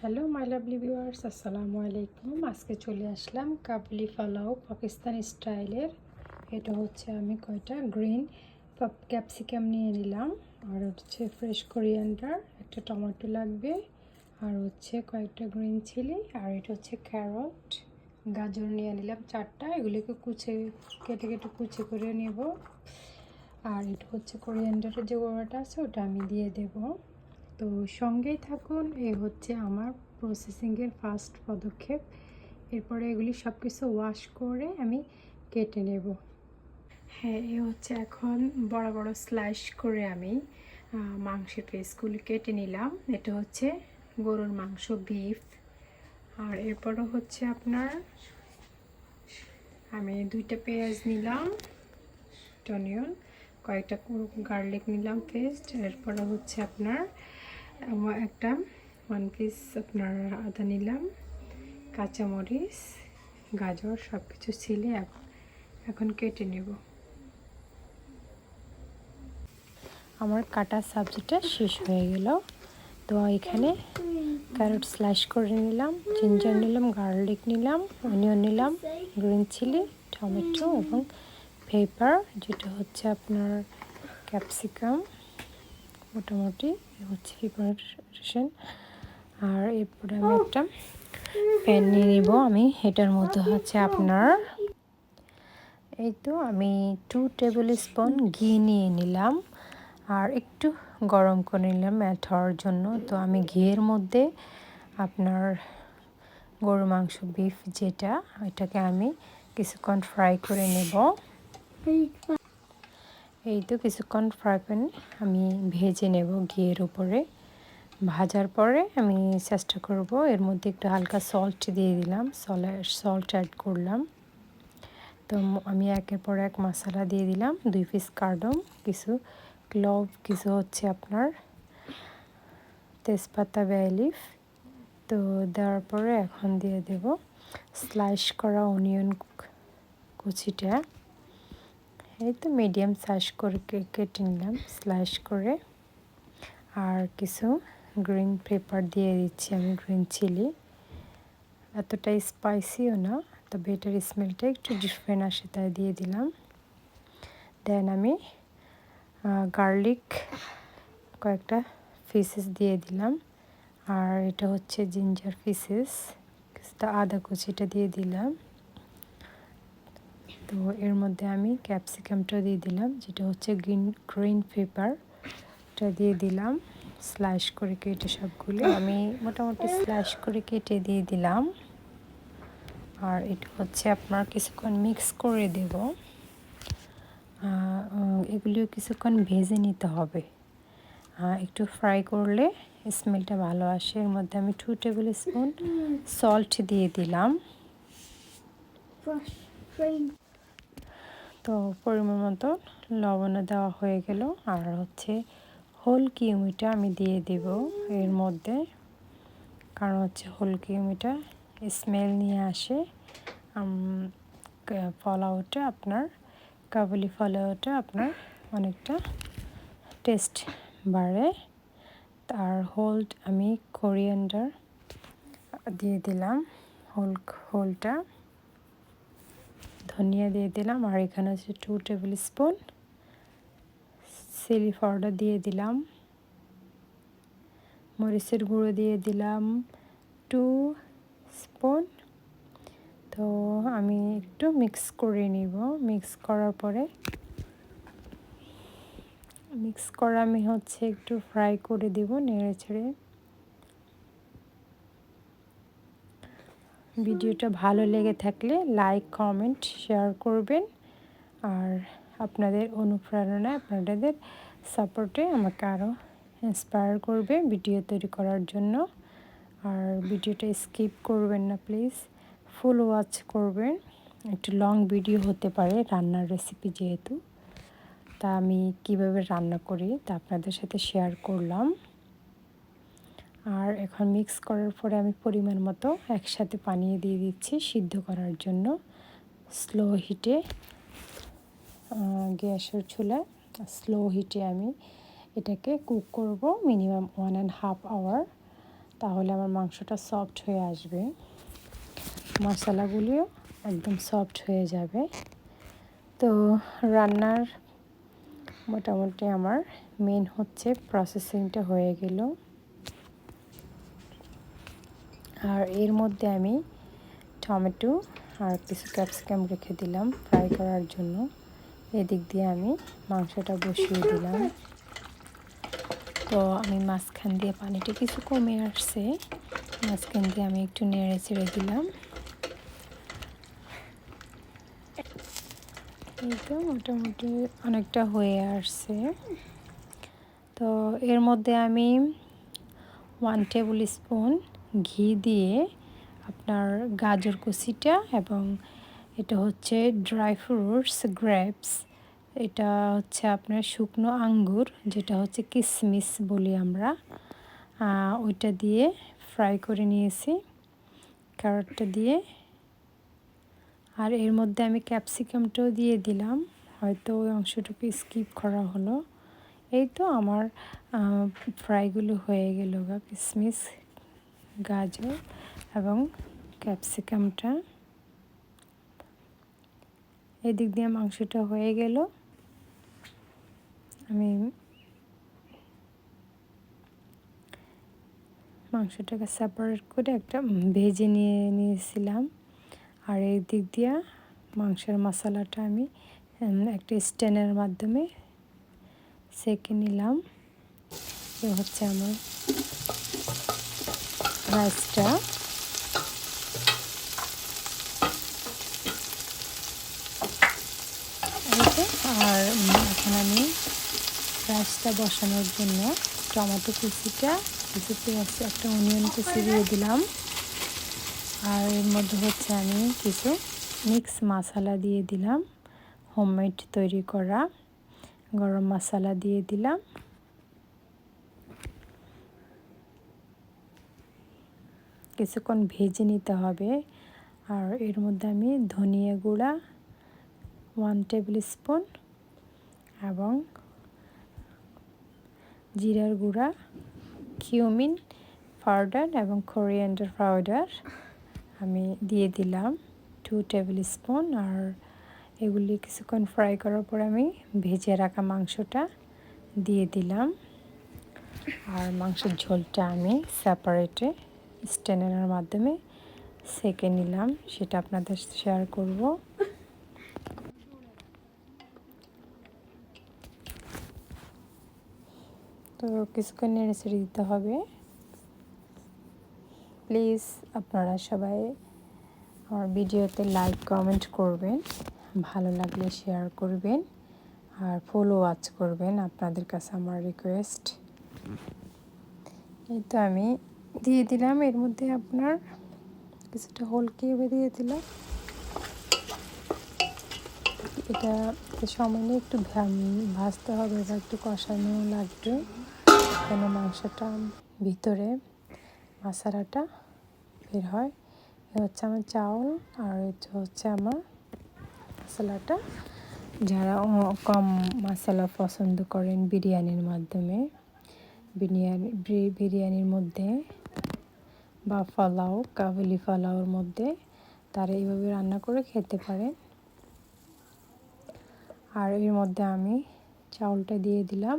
Hello my lovely viewers, আসসালামু আলাইকুম। আজকে চলে আসলাম কাবুলি পোলাও পাকিস্তানি স্টাইলের। এটা হচ্ছে আমি কয়টা গ্রিন ক্যাপসিকাম নিয়ে নিলাম, আর হচ্ছে ফ্রেশ কোরিয়ান্ডার, একটা টমেটো লাগবে, আর হচ্ছে কয়েকটা গ্রিন চিলি, আর এটা হচ্ছে ক্যারট, গাজর নিয়ে নিলাম 4টা। এগুলিকে কেটে কেটে কুচি করে নেব। আর এটা হচ্ছে কোরিয়ান্ডারের যে গোড়াটা আছে ওটা আমি দিয়ে দেবো। তো সঙ্গেই থাকুন। এই হচ্ছে আমার প্রসেসিংয়ের ফার্স্ট পদক্ষেপ। এরপরে এগুলি সব কিছু ওয়াশ করে আমি কেটে নেব। হ্যাঁ, এই হচ্ছে এখন বড় বড় স্লাইস করে আমি মাংসের পিসগুলি কেটে নিলাম। এটা হচ্ছে গরুর মাংস, বিফ। আর এরপরও হচ্ছে আপনার আমি 2টা পেঁয়াজ নিলাম, অনিয়ন, কয়েকটা গার্লিক নিলাম পেস্ট। এরপরে হচ্ছে আপনার একটা 1 পিস আপনার আদা নিলাম, কাঁচামরিচ, গাজর সব কিছু ছিলে এখন কেটে নেব। আমার কাটা সবজিটা শেষ হয়ে গেল। তো এখানে ক্যারট স্লাইস করে নিলাম, জিঞ্জার নিলাম, গার্লিক নিলাম, অনিয়ন নিলাম, গ্রিন চিলি, টমেটো এবং পেপার, যেটা হচ্ছে আপনার ক্যাপসিকাম, মোটামুটি হচ্ছে প্রিপারেশন। আর এরপরে আমি একটা প্যান নিয়ে নিব। আমি এটার মধ্যে হচ্ছে আপনার এই তো আমি 2 টেবিল স্পুন ঘি নিয়ে নিলাম, আর একটু গরম করে নিলাম ম্যাট হওয়ার জন্য। তো আমি ঘিয়ের মধ্যে আপনার গরুর মাংস, বিফ যেটা, এটাকে আমি কিছুক্ষণ ফ্রাই করে নেব। এই তো কিছুক্ষণ ফ্রাই প্যানে আমি ভেজে নেব ঘিয়ের উপরে। ভাজার পরে আমি চেষ্টা করব, এর মধ্যে একটু হালকা সল্ট দিয়ে দিলাম, সল্ট অ্যাড করলাম। তো আমি একের পর এক মশলা দিয়ে দিলাম, 2 পিস কার্ডম, কিছু ক্লভ, কিছু হচ্ছে আপনার তেজপাতা, বে লিফ। তো দেওয়ার পরে এখন দিয়ে দেব স্লাইস করা অনিয়ন কুচিটা। এই তো মিডিয়াম সাইজ করে কেটে নিলাম স্লাইস করে। আর কিছু গ্রিন পেপার দিয়ে দিচ্ছি আমি, গ্রিন চিলি, এতটা স্পাইসিও না, তবে এটার স্মেলটা একটু ডিফারেন্ট আসে তাই দিয়ে দিলাম। দেন আমি গার্লিক কয়েকটা পিসেস দিয়ে দিলাম, আর এটা হচ্ছে জিঞ্জার পিসেস, কিছুটা আদা কুচিটা দিয়ে দিলাম। তো এর মধ্যে আমি ক্যাপসিকামটা দিয়ে দিলাম, যেটা হচ্ছে গ্রিন পেপারটা দিয়ে দিলাম, স্লাইস করে কেটে সবগুলো আমি মোটামুটি স্লাইস করে কেটে দিয়ে দিলাম। আর এটা হচ্ছে আপনার কিছুক্ষণ মিক্স করে দেব। এগুলিও কিছুক্ষণ ভেজে নিতে হবে, একটু ফ্রাই করলে স্মেলটা ভালো আসে। এর মধ্যে আমি 2 টেবিল স্পুন সল্ট দিয়ে দিলাম। তো পরিমাণ মতো লবণও দেওয়া হয়ে গেল। আর হচ্ছে হোল কিউমিটা আমি দিয়ে দেব এর মধ্যে, কারণ হচ্ছে হোল কিউমিটা স্মেল নিয়ে আসে পোলাওটা, আপনার কাবুলি পোলাওটা আপনার অনেকটা টেস্ট বাড়ে। আর আমি কোরিয়ান্ডার দিয়ে দিলাম, হোলটা ধনিয়া দিয়ে দিলাম। আর এখানে হচ্ছে 2 টেবিল স্পুন চিলি পাউডার দিয়ে দিলাম, মরিচের গুঁড়ো দিয়ে দিলাম 2 স্পুন। তো আমি একটু মিক্স করে নিব। মিক্স করা আমি হচ্ছে একটু ফ্রাই করে দেব নেড়ে ছেড়ে। ভিডিওটা ভালো লেগে থাকলে লাইক, কমেন্ট, শেয়ার করবেন। আর আপনাদের অনুপ্রেরণায়, আপনাদের সাপোর্টে আমাকে আরও ইন্সপায়ার করবে ভিডিও তৈরি করার জন্য। আর ভিডিওটা স্কিপ করবেন না প্লিজ, ফুল ওয়াচ করবেন। একটু লং ভিডিও হতে পারে, রান্নার রেসিপি যেহেতু, তা আমি কিভাবে রান্না করি তা আপনাদের সাথে শেয়ার করলাম। আর এখন মিক্স করার পরে আমি পরিমাণ মতো একসাথে পানি দিয়ে দিচ্ছি সিদ্ধ করার জন্য। স্লো হিটে, গ্যাসের চুলায় স্লো হিটে আমি এটাকে কুক করব মিনিমাম 1.5 আওয়ার। তাহলে আমার মাংসটা সফট হয়ে আসবে, মশলাগুলিও একদম সফট হয়ে যাবে। তো রান্নার মোটামুটি আমার মেন হচ্ছে প্রসেসিংটা হয়ে গেল। আর এর মধ্যে আমি টমেটো আর কিছু ক্যাপসিকাম রেখে দিলাম ফ্রাই করার জন্য। এদিক দিয়ে আমি মাংসটা বসিয়ে দিলাম। তো আমি মাঝখান দিয়ে পানিটা কিছু কমে আসছে, মাঝখান দিয়ে আমি একটু নেড়ে চেড়ে দিলাম। এই তো মোটামুটি অনেকটা হয়ে আসছে। তো এর মধ্যে আমি 1 টেবিল স্পুন ঘি দিয়ে আপনার গাজর কুচিটা এবং এটা হচ্ছে ড্রাই ফ্রুটস গ্রেপস, এটা হচ্ছে আপনার শুকনো আঙ্গুর যেটা হচ্ছে কিশমিশ বলি আমরা, ওইটা দিয়ে ফ্রাই করে নিয়েছি ক্যারটটা দিয়ে। আর এর মধ্যে আমি ক্যাপসিকামটাও দিয়ে দিলাম, হয়তো ওই অংশটুকু স্কিপ করা হলো। এই তো আমার ফ্রাইগুলো হয়ে গেল, কিশমিশ, গাজর এবং ক্যাপসিকামটা। এদিক দিয়ে মাংসটা হয়ে গেল। আমি মাংসটাকে সেপারেট করে একটা ভেজে নিয়েছিলাম। আর এই দিক দিয়ে মাংসের মশলাটা আমি একটা স্ট্যান্ডের মাধ্যমে সেঁকে নিলাম। এ হচ্ছে আমার রাইসটা। আর এখন আমি রাইসটা বসানোর জন্য টমেটো কুচিটা, কিছু পেঁয়াজ, একটা অনিয়ন কুচি দিয়ে দিলাম। আর এর মধ্যে হচ্ছে আমি কিছু মিক্স মশলা দিয়ে দিলাম, হোমমেড তৈরি করা গরম মশলা দিয়ে দিলাম। কিছুক্ষণ ভেজে নিতে হবে। আর এর মধ্যে আমি ধনিয়া গুঁড়া 1 টেবিল স্পুন এবং জিরার গুঁড়া, কিউমিন পাউডার এবং কোরিয়ান্ডার পাউডার আমি দিয়ে দিলাম 2 টেবিল স্পুন। আর এগুলি কিছুক্ষণ ফ্রাই করার পর আমি ভেজে রাখা মাংসটা দিয়ে দিলাম। আর মাংসের ঝোলটা আমি সেপারেটে স্ট্যান্ডারের মাধ্যমে সেঁকে নিলাম, সেটা আপনাদের শেয়ার করব। তো কিছুক্ষণ নেড়ে ছেড়ে দিতে হবে। প্লিজ আপনারা সবাই আমার ভিডিওতে লাইক কমেন্ট করবেন, ভালো লাগলে শেয়ার করবেন আর ফলো ওয়াচ করবেন, আপনাদের কাছে আমার রিকোয়েস্ট। এই তো আমি দিয়ে দিলাম এর মধ্যে আপনার কিছুটা হোল কিউবে দিয়ে দিলাম। এটা সময় নিয়ে একটু ভাজতে হবে বা একটু কষানো লাগবে, যেন মাংসটা ভিতরে মশলাটা বের হয়। এ হচ্ছে আমার চাউল আর এটা হচ্ছে আমার মশলাটা। যারা কম মশলা পছন্দ করেন বিরিয়ানির মাধ্যমে, বিরিয়ানির মধ্যে বা পোলাও, কাবুলি পোলাওর মধ্যে, তারা এইভাবে রান্না করে খেতে পারেন। আর এর মধ্যে আমি চাউলটা দিয়ে দিলাম।